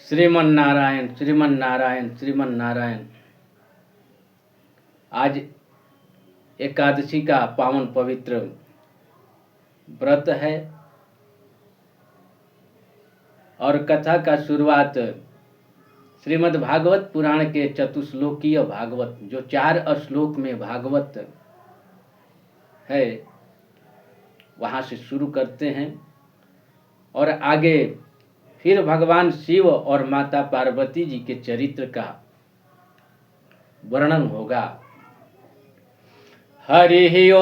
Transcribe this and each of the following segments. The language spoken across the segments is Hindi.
श्रीमन नारायण श्रीमन नारायण श्रीमन नारायण। आज एकादशी का पावन पवित्र व्रत है और कथा का शुरुआत श्रीमद् भागवत पुराण के चतुश्लोकीय भागवत, जो 4 श्लोक में भागवत है, वहाँ से शुरू करते हैं और आगे फिर भगवान शिव और माता पार्वती जी के चरित्र का वर्णन होगा। हरि ओम।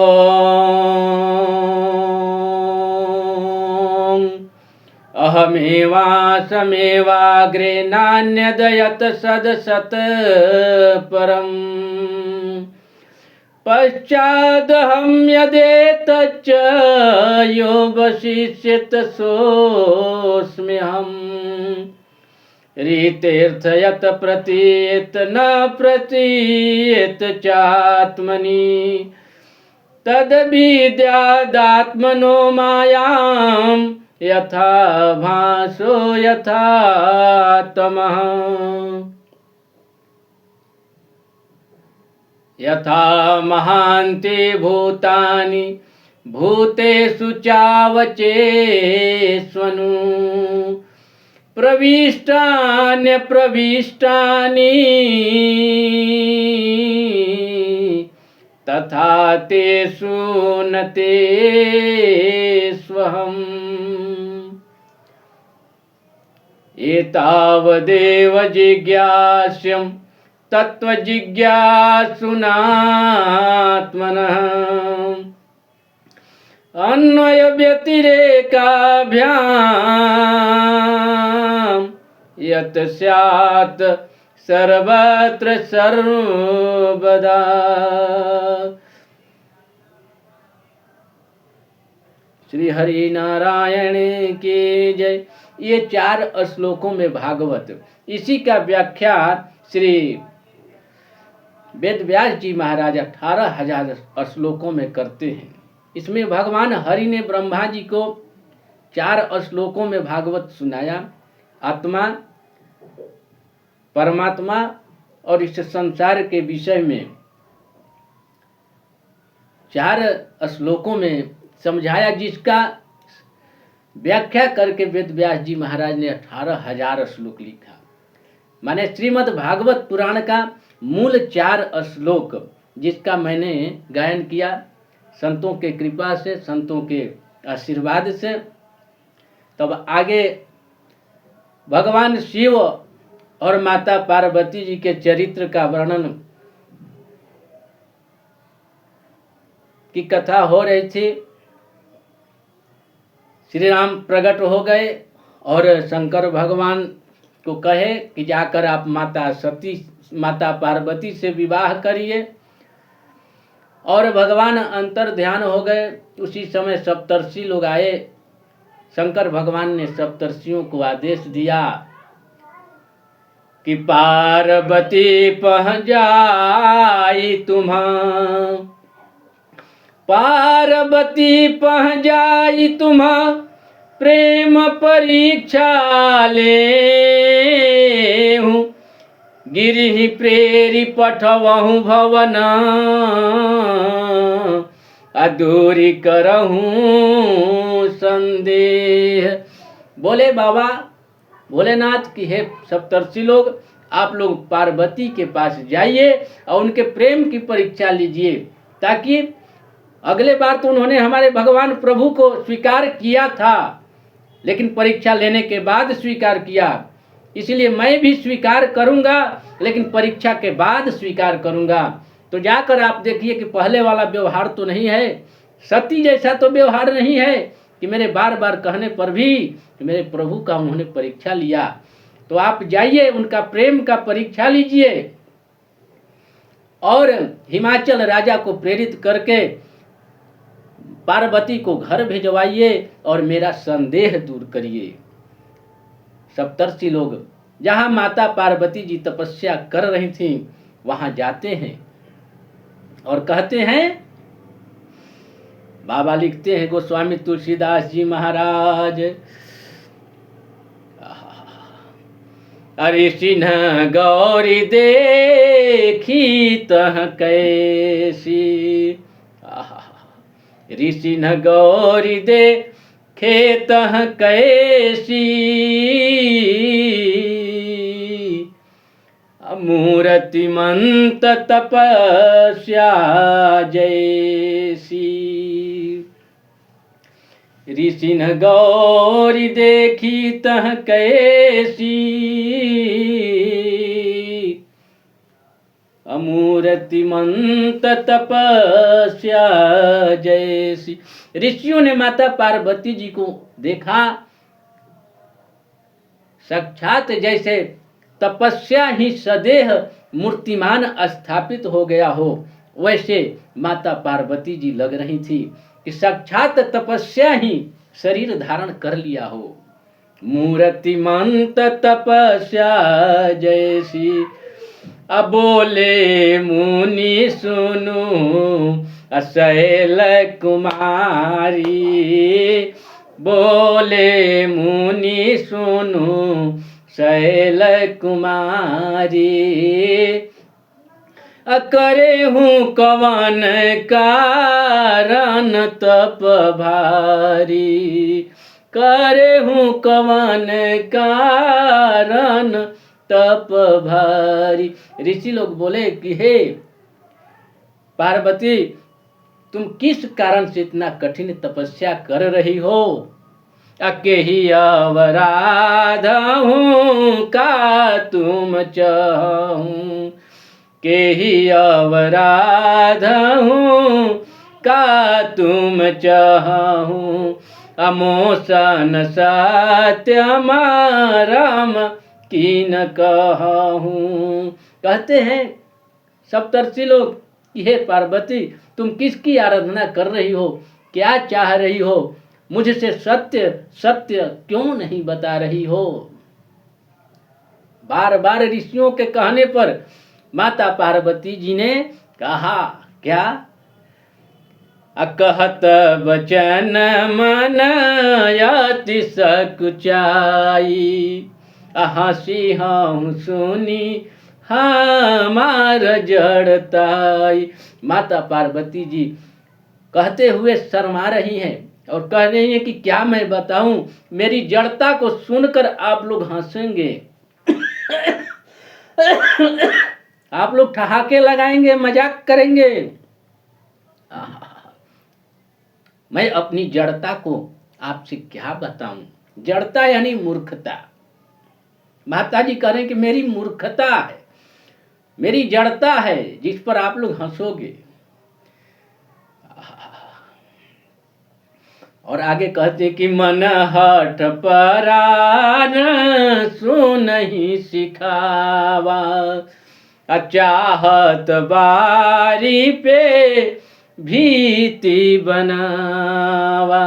अहमेवासमेवाग्रे नान्यदयत सदसत परम पश्चादहं यदेतच्च यो वशिष्यत सोऽस्म्यहम् रीतेऽर्थयत प्रतीयत न प्रतीयत चात्मनि तद्विद्यादात्मनो मायां यथा भासो यथा तमः यथा महान्ति भूतानि भूतेषु चावचेष्वनु प्रविष्टान्यप्रविष्टानि तथा तेषु न तेष्वहम् एतावदेव जिज्ञास्यम् तत्त्वजिज्ञासुनात्मनः अन्वयव्यतिरेकाभ्याम् यत् स्यात् सर्वत्र सर्वदा। श्री हरि नारायण की जय। ये 4 श्लोकों में भागवत, इसी का व्याख्या श्री वेद व्यास जी महाराज 18,000 श्लोकों में करते हैं। इसमें भगवान हरि ने ब्रह्मा जी को 4 श्लोकों में भागवत सुनाया। आत्मा, परमात्मा और इस संसार के विषय में 4 श्लोकों में समझाया, जिसका व्याख्या करके वेद व्यास जी महाराज ने 18,000 श्लोक लिखा। माने श्रीमद् भागवत पुराण का मूल 4 श्लोक, जिसका मैंने गायन किया संतों के कृपा से, संतों के आशीर्वाद से। तब आगे भगवान शिव और माता पार्वती जी के चरित्र का वर्णन की कथा हो रही थी। श्री राम प्रकट हो गए और शंकर भगवान को कहे कि जाकर आप माता पार्वती से विवाह करिए, और भगवान अंतर ध्यान हो गए। उसी समय सप्तर्षि लोग आए। शंकर भगवान ने सप्तर्षियों को आदेश दिया कि पार्वती पह जाई तुम्हां, पार्वती पह जाई तुम्हां प्रेम परीक्षा लेहूं, गिरि प्रेरि पठवहूं भवन अधूरी करहूं संदेह। बोले बाबा भोलेनाथ की हे सप्तर्षि लोग, आप लोग पार्वती के पास जाइए और उनके प्रेम की परीक्षा लीजिए, ताकि अगले बार तो उन्होंने हमारे भगवान प्रभु को स्वीकार किया था, लेकिन परीक्षा लेने के बाद स्वीकार किया। इसलिए मैं भी स्वीकार करूंगा, लेकिन परीक्षा के बाद स्वीकार करूंगा। तो जाकर आप देखिए कि पहले वाला व्यवहार तो नहीं है, सती जैसा तो व्यवहार नहीं है कि मेरे बार बार कहने पर भी कि मेरे प्रभु का उन्होंने परीक्षा लिया। तो आप जाइए, उनका प्रेम का परीक्षा लीजिए और हिमाचल राजा को प्रेरित करके पार्वती को घर भिजवाइए और मेरा संदेह दूर करिए। सप्तर्षि लोग जहाँ माता पार्वती जी तपस्या कर रही थी वहाँ जाते हैं और कहते हैं, बाबा लिखते हैं गोस्वामी तुलसीदास जी महाराज, अरे सिन्ह गौरी देखी तह कैसी, ऋषि न गौरी देखे तह कैसी, मूर्तिमंत तपस्या जैसी। ऋषि न गौरी देखी तह कैसी, अमूर्तिमंत तपस्या जैसी। ऋषियों ने माता पार्वती जी को देखा साक्षात जैसे तपस्या ही सदेह मूर्तिमान स्थापित हो गया हो, वैसे माता पार्वती जी लग रही थी कि साक्षात तपस्या ही शरीर धारण कर लिया हो। मूर्तिमंत तपस्या जैसी, बोले मुनि सुनु शैल कुमारी, बोले मुनि सुनु शैल कुमारी, करे हूँ कवन कारण तप भारी, करे हूँ कवन कारण तप भारी। ऋषि लोग बोले कि हे पार्वती, तुम किस कारण से इतना कठिन तपस्या कर रही हो? अके ही अवराध हूँ का तुम चाहूं, के ही अवराध हूँ का तुम चाहूं, अमोसन सत्यम राम की न कहूं। कहते हैं सप्तर्षि लोग कि हे पार्वती, तुम किसकी आराधना कर रही हो, क्या चाह रही हो, मुझसे सत्य सत्य क्यों नहीं बता रही हो? बार बार ऋषियों के कहने पर माता पार्वती जी ने कहा क्या? कहत वचन मन अति सकुचाई, हंसी हूँ सुनी हमार जड़ताई। माता पार्वती जी कहते हुए शर्मा रही हैं और कह रही हैं कि क्या मैं बताऊं, मेरी जड़ता को सुनकर आप लोग हंसेंगे, आप लोग ठहाके लगाएंगे, मजाक करेंगे। मैं अपनी जड़ता को आपसे क्या बताऊं? जड़ता यानी मूर्खता। माता जी कह रहे हैं कि मेरी मूर्खता है, मेरी जड़ता है जिस पर आप लोग हंसोगे। और आगे कहते कि मन हठ परान सुनहि सिखावा, चाहत बारी पे भीति बनावा,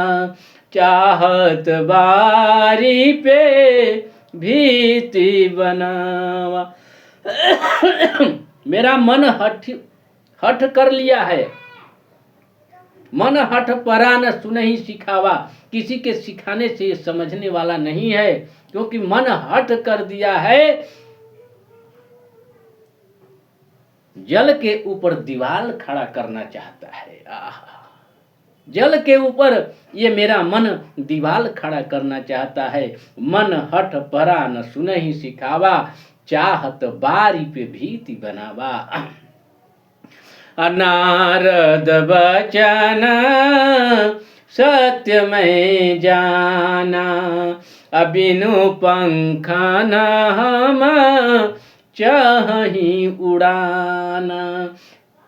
चाहत बारी पे भीति बनावा। मेरा मन हठ कर लिया है। मन हठ परा न सुनहि सिखावा, किसी के सिखाने से ये समझने वाला नहीं है, क्योंकि मन हठ कर दिया है। जल के ऊपर दीवार खड़ा करना चाहता है। जल के ऊपर ये मेरा मन दीवार खड़ा करना चाहता है। मन हठ परा न सुनहि सिखावा, चाहत बारी पे भीति बनावा। नारद बचन सत्य में जाना, बिनु पंखा न हम चाहि उड़ाना।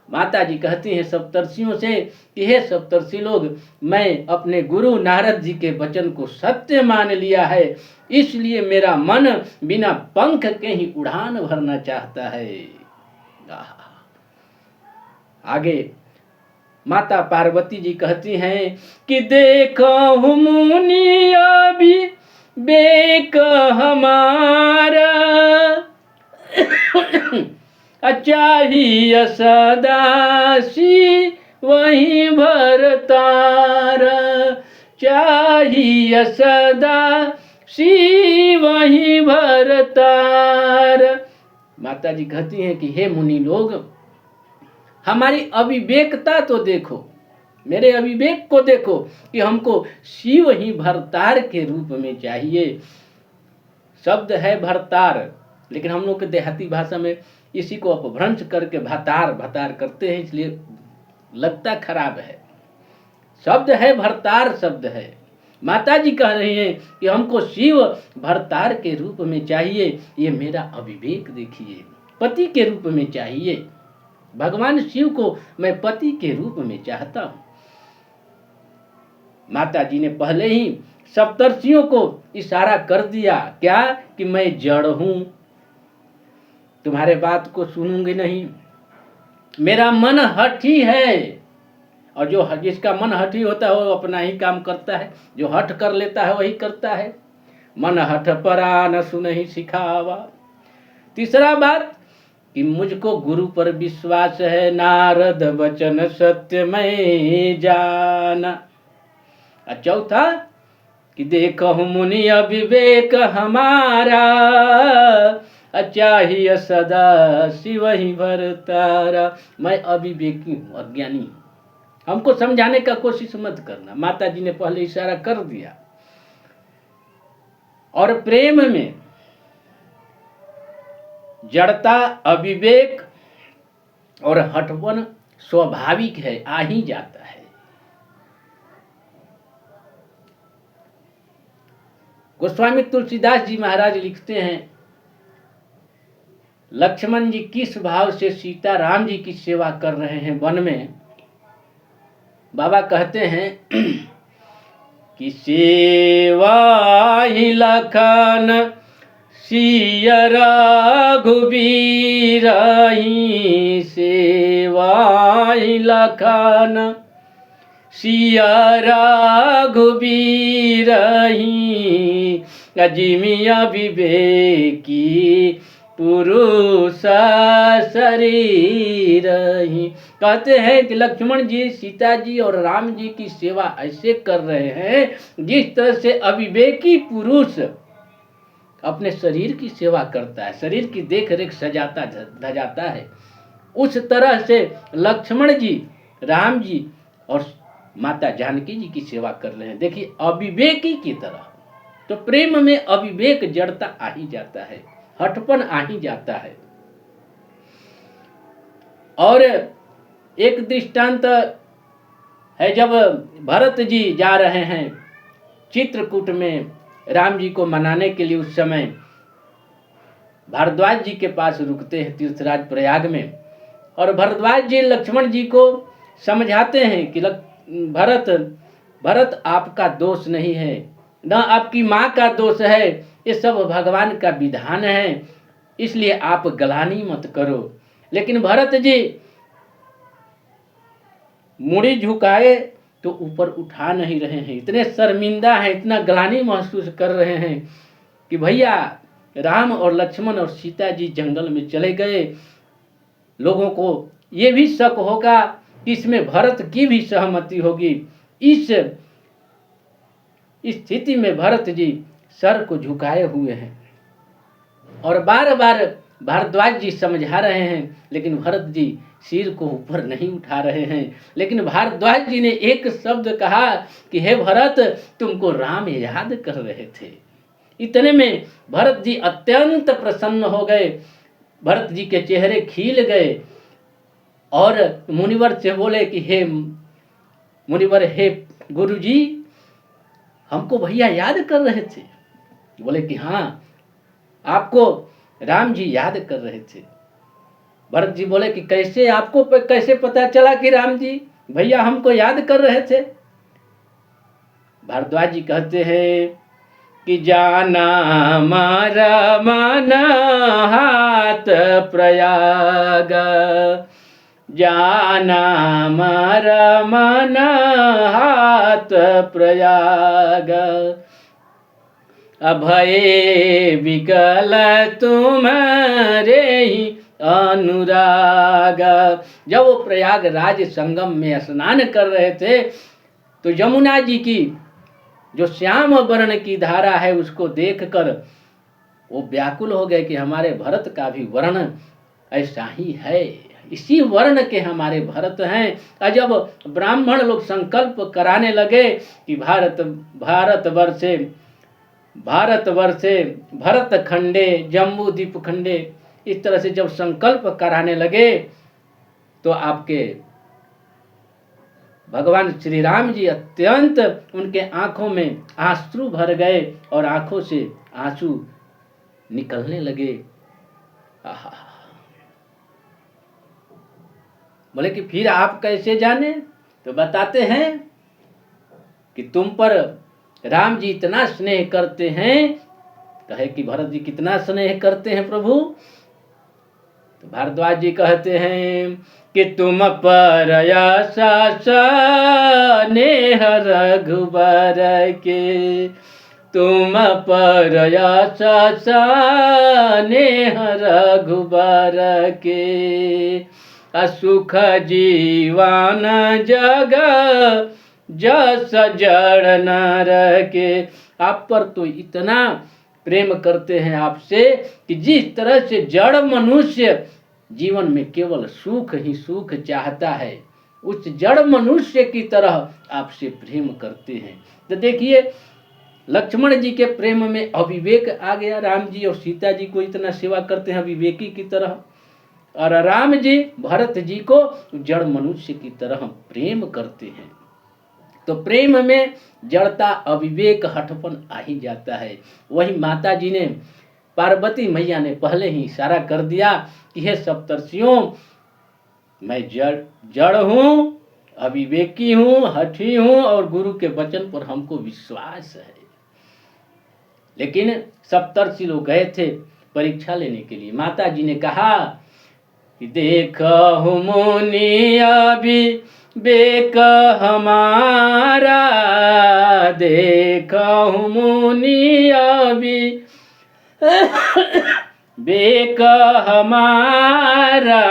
माता जी कहती हैं सप्तर्षियों से कि हे सप्तर्षि लोग, मैं अपने गुरु नारद जी के वचन को सत्य मान लिया है, इसलिए मेरा मन बिना पंख के ही उड़ान भरना चाहता है। आगे माता पार्वती जी कहती हैं कि देखो मुनि अभी बेक हमारा, चाहिए सदा सी वही भरतारा, चाहिए सदा सी वही भरतारा। माता जी कहती हैं कि हे मुनि लोग, हमारी अविवेकता तो देखो, मेरे अविवेक को देखो कि हमको शिव ही भरतार के रूप में चाहिए। शब्द है भरतार, लेकिन हम लोग के देहाती भाषा में इसी को अपभ्रंश करके भतार भतार करते हैं, इसलिए लगता खराब है। शब्द है भरतार, शब्द है। माता जी कह रही हैं कि हमको शिव भरतार के रूप में चाहिए। ये मेरा अविवेक देखिए, पति के रूप में चाहिए। भगवान शिव को मैं पति के रूप में चाहता हूं। माता जी ने पहले ही सप्तर्षियों को इशारा कर दिया, क्या कि मैं जड़ हूं, तुम्हारे बात को सुनूंगी नहीं। मेरा मन हठी है, और जो जिसका मन हठी होता है वो अपना ही काम करता है, जो हठ कर लेता है वही करता है। मन हठ परा न सुनहि सिखावा। तीसरा बात कि मुझको गुरु पर विश्वास है, नारद वचन सत्य मैं जाना। और चौथा कि देखो मुनि अविवेक हमारा, चाहिए सदा शिव ही भरतारा। मैं अविवेकी हूँ, अज्ञानी हूँ, हमको समझाने का कोशिश मत करना। माता जी ने पहले इशारा कर दिया। और प्रेम में जड़ता, अविवेक और हठपन स्वाभाविक है, आ ही जाता है। गोस्वामी तुलसीदास जी महाराज लिखते हैं, लक्ष्मण जी किस भाव से सीता राम जी की सेवा कर रहे हैं वन में। बाबा कहते हैं कि सेवा ही लखन सिय रघुबीर ही, सेवा ही लखन सिय रघुबीर ही, अजिमिया विवेकी पुरुष शरीर ही। कहते हैं कि लक्ष्मण जी, सीता जी और राम जी की सेवा ऐसे कर रहे हैं जिस तरह से अविवेकी पुरुष अपने शरीर की सेवा करता है, शरीर की देख रेख सजाता धजाता है। उस तरह से लक्ष्मण जी, राम जी और माता जानकी जी की सेवा कर रहे हैं। देखिए, अविवेकी की तरह। तो प्रेम में अविवेक, जड़ता आ ही जाता है, हठपन आ ही जाता है। और एक दृष्टांत है, जब भरत जी जा रहे हैं चित्रकूट में राम जी को मनाने के लिए, उस समय भारद्वाज जी के पास रुकते हैं तीर्थराज प्रयाग में। और भारद्वाज जी लक्ष्मण जी को समझाते हैं कि भरत आपका दोष नहीं है, न आपकी माँ का दोष है, ये सब भगवान का विधान है, इसलिए आप गलानी मत करो। लेकिन भरत जी मुड़ी झुकाए तो ऊपर उठा नहीं रहे हैं, इतने शर्मिंदा हैं, इतना ग्लानि महसूस कर रहे हैं कि भैया राम और लक्ष्मण और सीता जी जंगल में चले गए। लोगों को ये भी शक होगा कि इसमें भरत की भी सहमति होगी। इस स्थिति में भरत जी सर को झुकाए हुए हैं और बार बार भारद्वाज जी समझा रहे हैं, लेकिन भरत जी सिर को ऊपर नहीं उठा रहे हैं। लेकिन भारद्वाज जी ने एक शब्द कहा कि हे भरत, तुमको राम याद कर रहे थे। इतने में भरत जी अत्यंत प्रसन्न हो गए, भरत जी के चेहरे खिल गए और मुनिवर से बोले कि हे मुनिवर, हे गुरुजी, हमको भैया याद कर रहे थे। बोले कि हाँ, आपको राम जी याद कर रहे थे। भरत जी बोले कि कैसे, आपको कैसे पता चला कि राम जी भैया हमको याद कर रहे थे। भारद्वाज जी कहते हैं कि जाना मारा मन हाथ प्रयाग, जाना मारा मन हाथ प्रयाग, अभय विकल तुम्हारे ही अनुराग। जब वो प्रयागराज संगम में स्नान कर रहे थे तो यमुना जी की जो श्याम वर्ण की धारा है उसको देखकर वो व्याकुल हो गए कि हमारे भरत का भी वर्ण ऐसा ही है, इसी वर्ण के हमारे भरत हैं। और जब ब्राह्मण लोग संकल्प कराने लगे कि भारत वर्षे भरत खंडे जम्बू द्वीप खंडे, इस तरह से जब संकल्प कराने लगे तो आपके भगवान श्री राम जी अत्यंत उनके आंखों में आंसू भर गए और आंखों से आंसू निकलने लगे। आहा, बोले कि फिर आप कैसे जाने? तो बताते हैं कि तुम पर राम जी इतना स्नेह करते हैं। कहे कि भरत जी कितना स्नेह करते हैं प्रभु? तो भारद्वाज जी कहते हैं कि तुम पर ऐसा स्नेह रघुबर के, तुम पर ऐसा स्नेह रघुबर के, असुख जीवन जग जस जड़ नर के। आप पर तो इतना प्रेम करते हैं आपसे कि जिस तरह से जड़ मनुष्य जीवन में केवल सुख ही सुख चाहता है, उस जड़ मनुष्य की तरह आपसे प्रेम करते हैं। तो देखिए लक्ष्मण जी के प्रेम में अविवेक आ गया। राम जी और सीता जी को इतना सेवा करते हैं विवेकी की तरह, और राम जी भरत जी को जड़ मनुष्य की तरह प्रेम करते हैं। तो प्रेम में जड़ता अविवेक हठपन आ ही जाता है। वही माता जी ने पार्वती मैया ने पहले ही इशारा कर दिया कि हे सप्तर्षियों, मैं जड़ हूँ, अविवेकी हूँ, हठी हूँ और गुरु के वचन पर हमको विश्वास है। लेकिन सप्तर्षि लोग गए थे परीक्षा लेने के लिए। माता जी ने कहा कि देखो मुनि अभी बेक हमारा, देखो मुनि अभी बेक हमारा,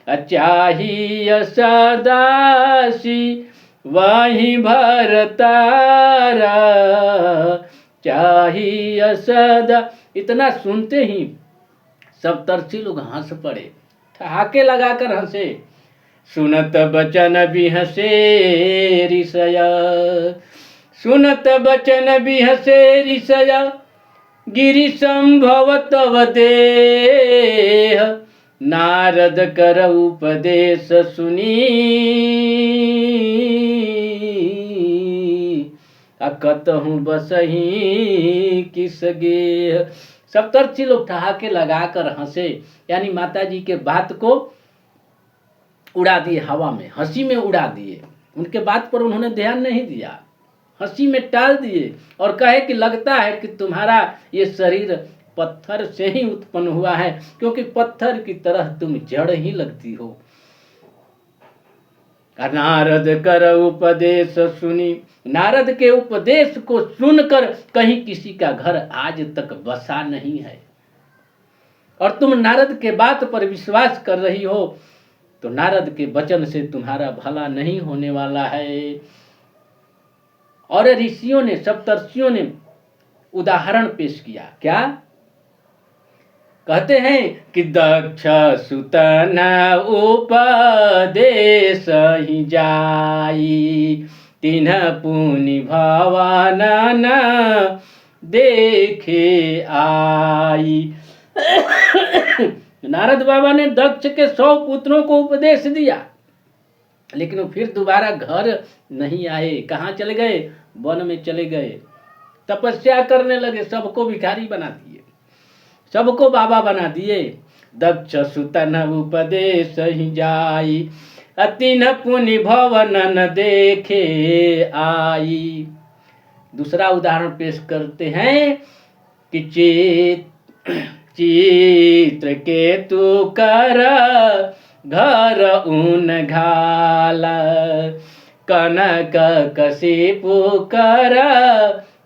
चाहिए सदासी वही भरतारा, चाहिए सदा। इतना सुनते ही सप्तर्षि लोग हंस पड़े, ठहाके लगाकर हंसे। सुनत बचन बिहसे ऋषय, सुनत बचन बिहसे ऋषय, गिरि संभव तव देह, नारद कर उपदेश सुनी, अकतहु बसही किस गेह। सप्तर्षि लोग ठहाके लगाकर हंसे, यानी माता जी के बात को उड़ा दिए हवा में, हंसी में उड़ा दिए। उनके बात पर उन्होंने ध्यान नहीं दिया, हंसी में टाल दिए और कहे कि लगता है कि तुम्हारा ये शरीर पत्थर से ही उत्पन्न हुआ है, क्योंकि पत्थर की तरह तुम जड़ ही लगती हो। नारद कर उपदेश सुनी, नारद के उपदेश को सुनकर कहीं किसी का घर आज तक बसा नहीं है, और तुम नारद के बात पर विश्वास कर रही हो, तो नारद के वचन से तुम्हारा भला नहीं होने वाला है। और ऋषियों ने, सप्तर्षियों ने उदाहरण पेश किया। क्या कहते हैं कि दक्ष सुतन उपदेश ही जाई, तिन्ह पुनि भवन न देखे आई। नारद बाबा ने दक्ष के 100 पुत्रों को उपदेश दिया, लेकिन वो फिर दोबारा घर नहीं आए। कहाँ चले गए? वन में चले गए, तपस्या करने लगे, सबको भिखारी बना दिए, सबको बाबा बना दिए। दक्ष सुतन उपदेश ही जाई, तिन्ह पुनि भवन न देखे आई। दूसरा उदाहरण पेश करते हैं कि चित्र केतु कर घर ऊन घाला, कनक कशिपु कर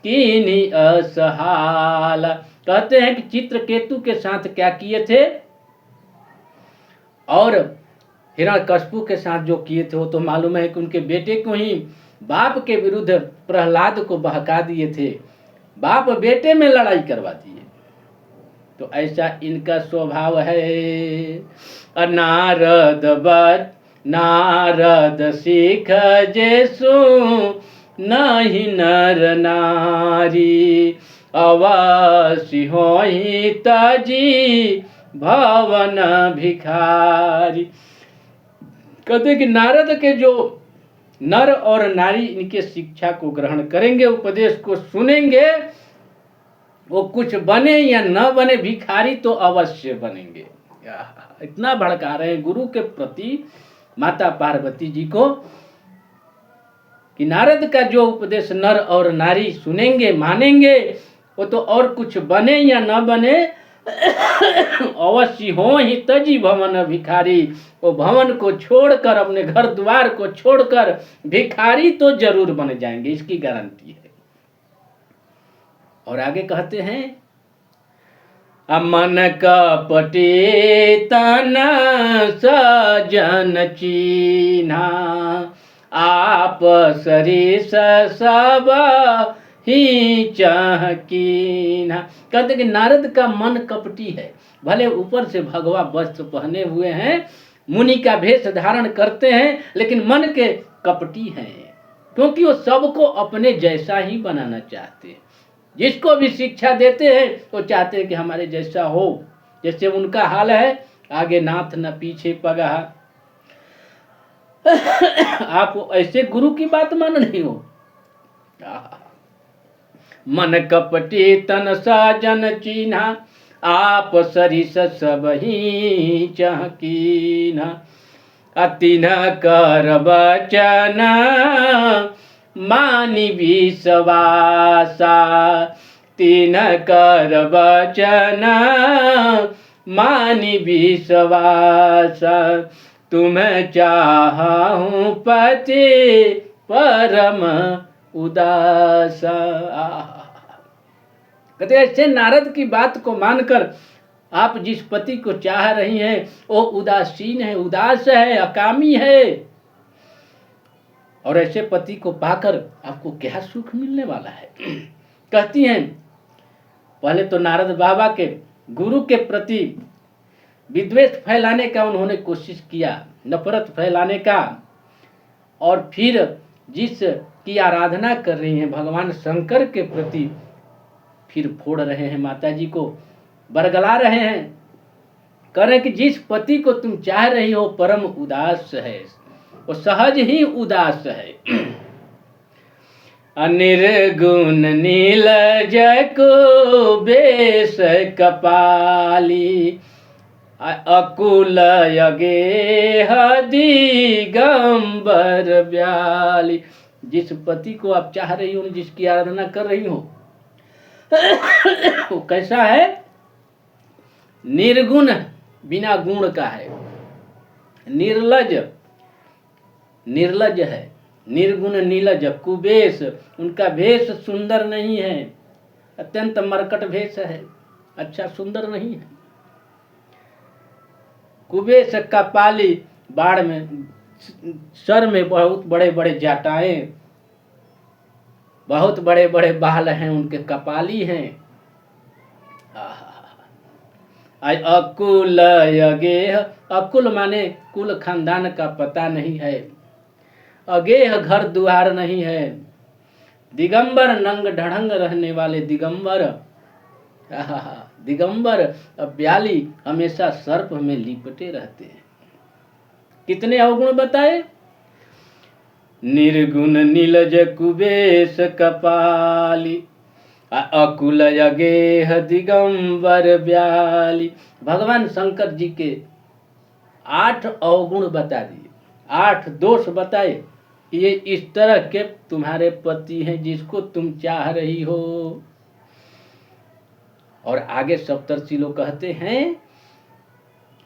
कीनी असहाला। कहते हैं कि चित्रकेतु के साथ क्या किए थे, और हिरण्यकशिपु के साथ जो किए थे वो तो मालूम है कि उनके बेटे को ही बाप के विरुद्ध प्रहलाद को बहका दिए थे, बाप बेटे में लड़ाई करवा दिए। तो ऐसा इनका स्वभाव है। नारद सीख जेसु नहीं नर नारी, अवश्य होई तजी भवन भिखारी। कहते कि नारद के जो नर और नारी इनके शिक्षा को ग्रहण करेंगे, उपदेश को सुनेंगे, वो कुछ बने या न बने, भिखारी तो अवश्य बनेंगे। इतना भड़का रहे हैं गुरु के प्रति माता पार्वती जी को कि नारद का जो उपदेश नर और नारी सुनेंगे, मानेंगे, वो तो और कुछ बने या न बने, अवश्य हो ही तजी भवन भिखारी। वो भवन को छोड़कर, अपने घर द्वार को छोड़कर भिखारी तो जरूर बन जाएंगे, इसकी गारंटी है। और आगे कहते हैं, मन कपटी तन सजन चीन्हा, आप सरिस सब ही चहकीन्हा। कहते कि नारद का मन कपटी है। भले ऊपर से भगवा वस्त्र पहने हुए हैं, मुनि का वेश धारण करते हैं, लेकिन मन के कपटी हैं, क्योंकि वो सबको अपने जैसा ही बनाना चाहते हैं। जिसको भी शिक्षा देते हैं वो चाहते हैं कि हमारे जैसा हो, जैसे उनका हाल है, आगे नाथ न पीछे पगहा। आप ऐसे गुरु की बात मान नहीं हो। मन कपटी तन साजन चीन्हा, आप सरिस सब ही चहकीन्हा। अति न कर बचन मानि विश्वासा, तीन कर बचन मानि विश्वासा। तुम चाहूं पति परम उदासा। कहते ऐसे नारद की बात को मानकर आप जिस पति को चाह रही हैं वो उदासीन है, उदास है, अकामी है, और ऐसे पति को पाकर आपको क्या सुख मिलने वाला है। कहती हैं, पहले तो नारद बाबा के गुरु के प्रति विद्वेष फैलाने का उन्होंने कोशिश किया, नफरत फैलाने का, और फिर जिस की आराधना कर रही हैं भगवान शंकर के प्रति फिर फोड़ रहे हैं, माता जी को बरगला रहे हैं, कह रहे हैं कि जिस पति को तुम चाह रही हो परम उदास है, वो सहज ही उदास है। निर्गुण नीलज को बेस कपाली, अकुल यगे दिगंबर ब्याली। जिस पति को आप चाह रही हो, जिसकी आराधना कर रही हो, वो कैसा है? निर्गुण, बिना गुण का है, निर्लज, निर्लज है, निर्गुण नीलज, कुबेश, उनका भेष सुंदर नहीं है, अत्यंत मरकट भेष है, अच्छा सुंदर नहीं है। कुबेश कपाली, बाढ़ में सर में बहुत बड़े बड़े जटाएं, बहुत बड़े बड़े बाल हैं, उनके कपाली हैं। अकुल अगेह, अकुल माने कुल खानदान का पता नहीं है, अगेह घर द्वार नहीं है, दिगंबर नंग ढढ़ंग रहने वाले दिगंबर, दिगंबर ब्याली हमेशा सर्प में लिपटे रहते हैं। कितने अवगुण बताए? निर्गुण नीलज कुबेश कपाली, अकुल अगेह दिगंबर ब्याली। भगवान शंकर जी के 8 अवगुण बता दिए, 8 दोष बताए, ये इस तरह के तुम्हारे पति हैं जिसको तुम चाह रही हो। और आगे सप्तर्षि लोग कहते हैं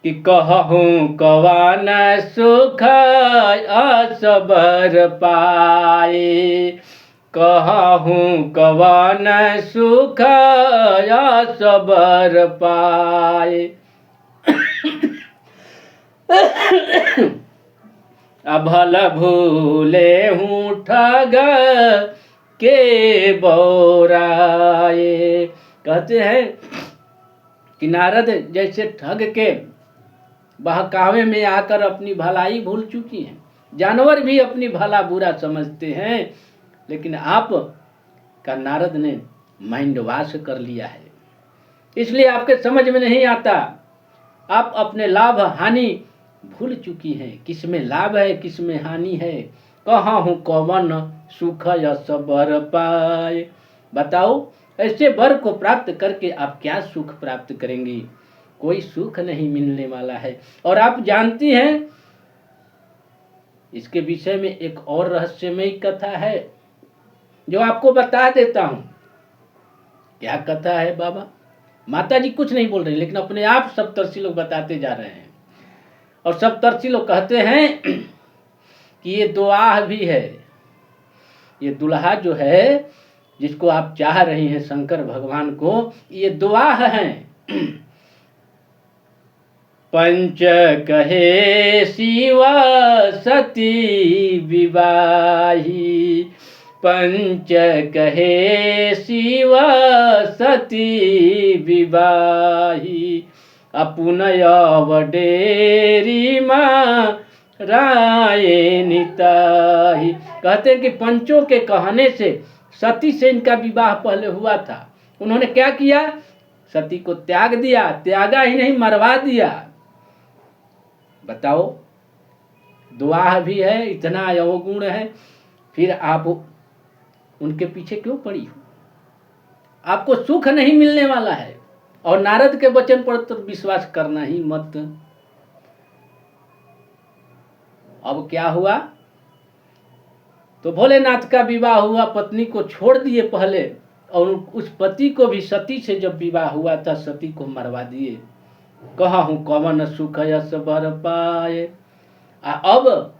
कि कहूँ कवन सुख असबर पाए, कहूँ कवन सुख असबर पाए। अभल भूले हूँ ठग के बौराए। कहते हैं कि नारद जैसे ठग के बहकावे में आकर अपनी भलाई भूल चुकी हैं। जानवर भी अपनी भला बुरा समझते हैं, लेकिन आप का नारद ने माइंड वॉश कर लिया है, इसलिए आपके समझ में नहीं आता। आप अपने लाभ हानि भूल चुकी हैं, किस में लाभ है किस में हानि है। कहाँ हूँ कौवन सुख यश बर पाए। बताओ, ऐसे वर को प्राप्त करके आप क्या सुख प्राप्त करेंगी? कोई सुख नहीं मिलने वाला है। और आप जानती हैं, इसके विषय में एक और रहस्यमय कथा है जो आपको बता देता हूं। क्या कथा है बाबा? माता जी कुछ नहीं बोल रही, लेकिन अपने आप सप्तर्षि लोग बताते जा रहे हैं। और सप्तर्षि लोग कहते हैं कि ये दुआह भी है, ये दुल्हा जो है जिसको आप चाह रही हैं शंकर भगवान को, ये दुआह हैं। पंच कहे शिव सती विवाही, पंच कहे शिव सती विवाही, अपुनय वडेरी माँ राय निताही। कहते हैं कि पंचों के कहने से सती से इनका विवाह पहले हुआ था। उन्होंने क्या किया? सती को त्याग दिया, त्यागा ही नहीं मरवा दिया। बताओ, दुआह भी है, इतना अवगुण है, फिर आप उनके पीछे क्यों पड़ी हो? आपको सुख नहीं मिलने वाला है। और नारद के वचन पर तो विश्वास करना ही मत। अब क्या हुआ? तो भोलेनाथ का विवाह हुआ, पत्नी को छोड़ दिए पहले, और उस पति को भी सती से जब विवाह हुआ था सती को मरवा दिए। कहा हूं कवन सुख यश बर पाए। अब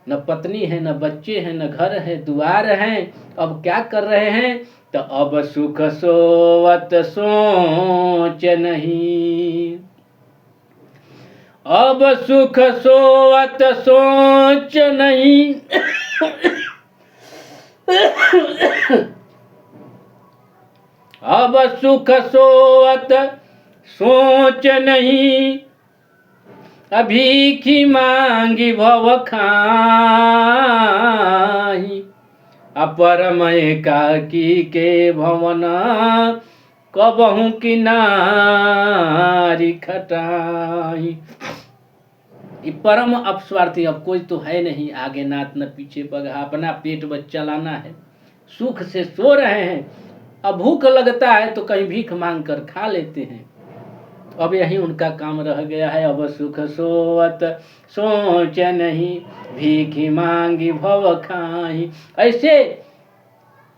न पत्नी है, न बच्चे हैं, न घर है, द्वार हैं। अब क्या कर रहे हैं? तो अब सुख सोवत सोच नहीं, अब सुख सोवत सोच नहीं। अब सुख सोवत सोच नहीं, अभीखी मांगी भव खाही, अपरम एकाकी के भवन, कबहू की नारी खटाई। ये परम अपस्वार्थी, अब कोई तो है नहीं, आगे नाथ न पीछे पगहा, अपना पेट बच्चा लाना है, सुख से सो रहे हैं। अब भूख लगता है तो कहीं भीख मांग कर खा लेते हैं। अब यही उनका काम रह गया है। अब सुख सोवत सोच नहीं, भीखी मांगी भव खाई। ऐसे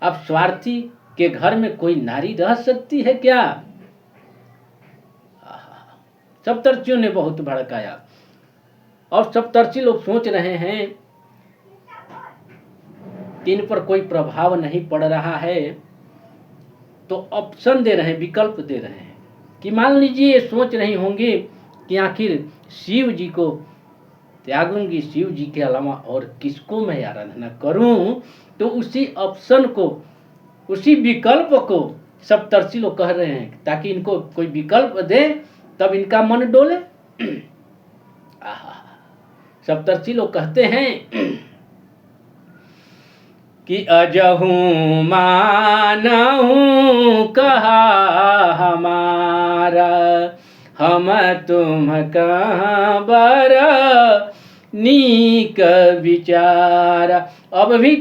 अब स्वार्थी के घर में कोई नारी रह सकती है क्या? सप्तर्षियों ने बहुत भड़काया, और सप्तर्षि लोग सोच रहे हैं कि इन पर कोई प्रभाव नहीं पड़ रहा है, तो ऑप्शन दे रहे हैं, विकल्प दे रहे हैं कि मान लीजिए सोच रही होंगी कि आखिर शिव जी को त्यागूंगी, शिव जी के अलावा और किसको मैं आराधना करूं। तो उसी ऑप्शन को, उसी विकल्प को सप्तर्षि लोग कह रहे हैं, ताकि इनको कोई विकल्प दे तब इनका मन डोले। सप्तर्षि लोग कहते हैं कि अजहू मानहू कहा हमारा, हम तुम कहाँ बर नीक विचारा। अब भी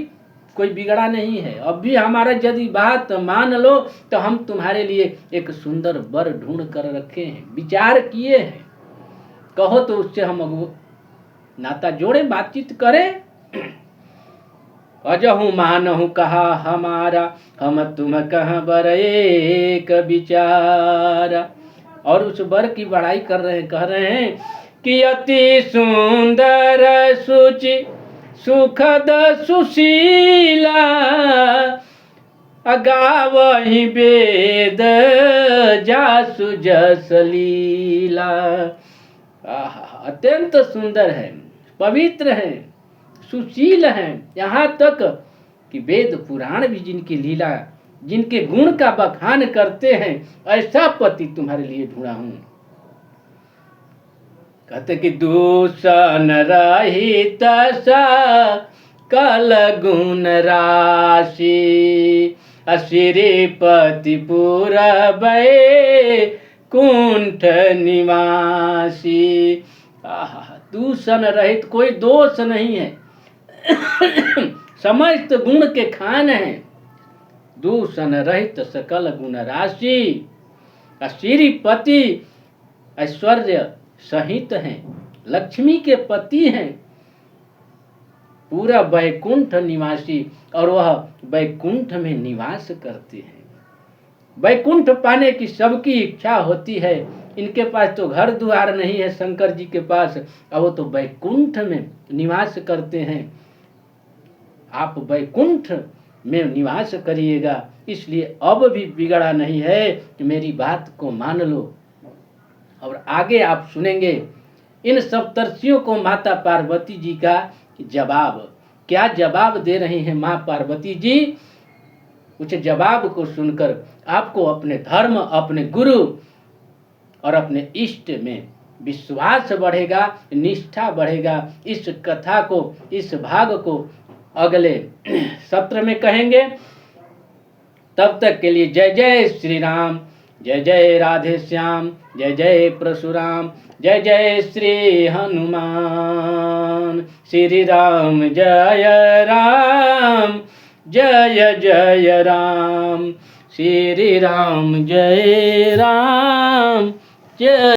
कोई बिगड़ा नहीं है, अब भी हमारा यदि बात मान लो तो हम तुम्हारे लिए एक सुंदर वर ढूंढ कर रखे हैं, विचार किए हैं। कहो तो उससे हम नाता जोड़े, बातचीत करें। अजहू मानहू कहा हमारा, हम तुम कहाँ बर एक विचारा। और उस वर की बड़ाई कर रहे हैं, कह रहे हैं कि अति सुंदर सुचि सुखद सुशीला, अगावहि वेद जासु जस लीला। अत्यंत सुंदर है, पवित्र है, सुशील हैं, यहाँ तक कि वेद पुराण भी जिनकी लीला जिनके गुण का बखान करते हैं, ऐसा पति तुम्हारे लिए ढूंढा हूं। कहते कि दूषण रहित सकल गुण राशि, श्रीपति पूरबै कुंठ निवासी। दूषण रहित, कोई दोष नहीं है, समस्त गुण के खान है। दूषण रहित सकल गुण राशि, श्रीपति ऐश्वर्य सहित हैं, लक्ष्मी के पति हैं, पूरा वैकुंठ निवासी, और वह वैकुंठ में निवास करते हैं। वैकुंठ पाने की सबकी इच्छा होती है। इनके पास तो घर द्वार नहीं है शंकर जी के पास, और वो तो वैकुंठ में निवास करते हैं। आप वैकुंठ में निवास करिएगा, इसलिए अब भी बिगड़ा नहीं है कि मेरी बात को मान लो। और आगे आप सुनेंगे इन सप्तर्षियों को माता पार्वती जी का जवाब, क्या जवाब दे रही हैं माँ पार्वती जी। उस जवाब को सुनकर आपको अपने धर्म, अपने गुरु और अपने इष्ट में विश्वास बढ़ेगा, निष्ठा बढ़ेगा। इस कथा को, इस भाग को अगले सत्र में कहेंगे। तब तक के लिए जय जय श्री राम, जय जय राधे श्याम, जय जय परशुराम, जय जय श्री हनुमान। श्री राम जय राम, जय जय राम, श्री राम जय राम, जय